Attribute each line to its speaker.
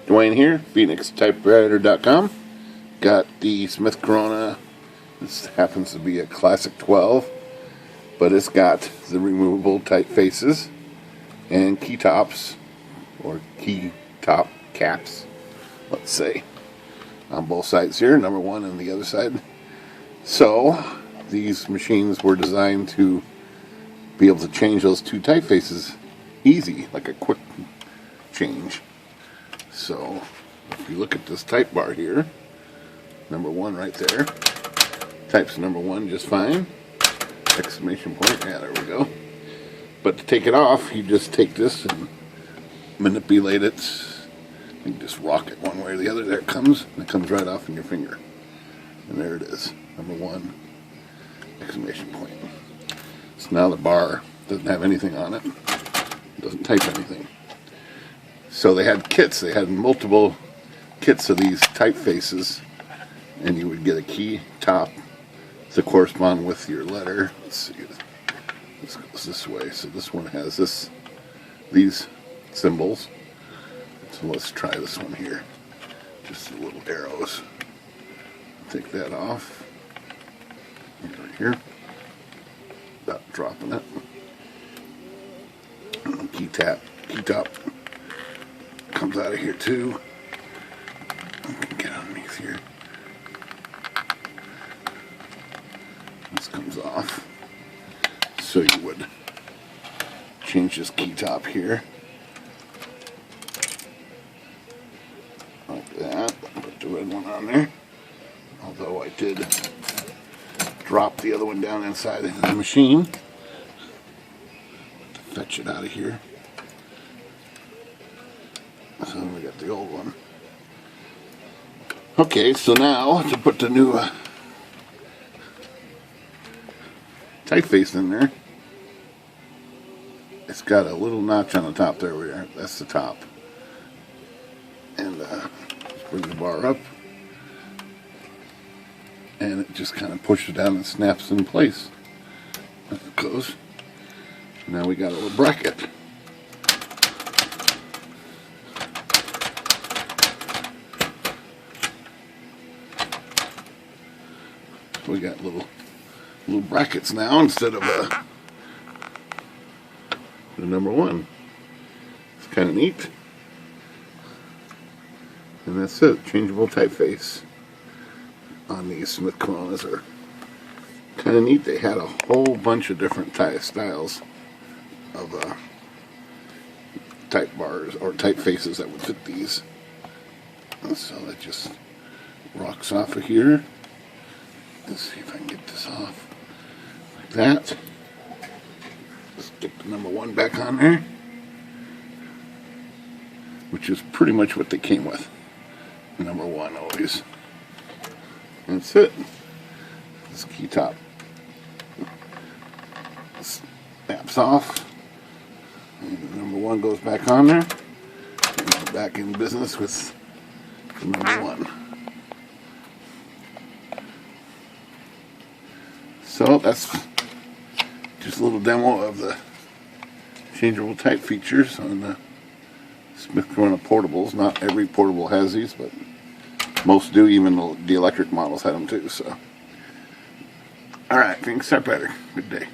Speaker 1: Dwayne here, PhoenixTypewriter.com. Got the Smith Corona. This happens to be a Classic 12, but it's got the removable typefaces and key tops, or key top caps, let's say, on both sides here, number one and the other side. So these machines were designed to be able to change those two typefaces easy, like a quick change. So if you look at this type bar here, number one right there, types number one just fine, exclamation point, yeah, there we go. But to take it off, you just take this and manipulate it. You can just rock it one way or the other. There it comes, and it comes right off in your finger. And there it is, number one, exclamation point. So now the bar doesn't have anything on it. It doesn't type anything. So they had kits. They had multiple kits of these typefaces, and you would get a key top to correspond with your letter. Let's see. This goes this way. So this one has these symbols. So let's try this one here. Just the little arrows. Take that off. Right here. Not dropping it. Key top comes out of here too. Get underneath here. This comes off. So you would change this key top here. Like that. Put the red one on there. Although I did drop the other one down inside the machine to fetch it out of here. So we got the old one. Okay, so now to put the new typeface in there, it's got a little notch on the top there. That's the top. And just bring the bar up, and it just kind of pushes down and snaps in place. There it goes. Now we got a little bracket. We got little brackets now instead of the number one. It's kind of neat. And that's it. Changeable typeface on these Smith Coronas are kind of neat. They had a whole bunch of different styles of type bars or typefaces that would fit these. And so that just rocks off of here. Let's see if I can get this off like that. Stick the number one back on there, which is pretty much what they came with. Number one always. That's it. This key top snaps off. And number one goes back on there. And we're back in business with the number one. So that's just a little demo of the changeable type features on the Smith Corona portables. Not every portable has these, but most do. Even the electric models had them too. So, all right, Phoenix Typewriter. Good day.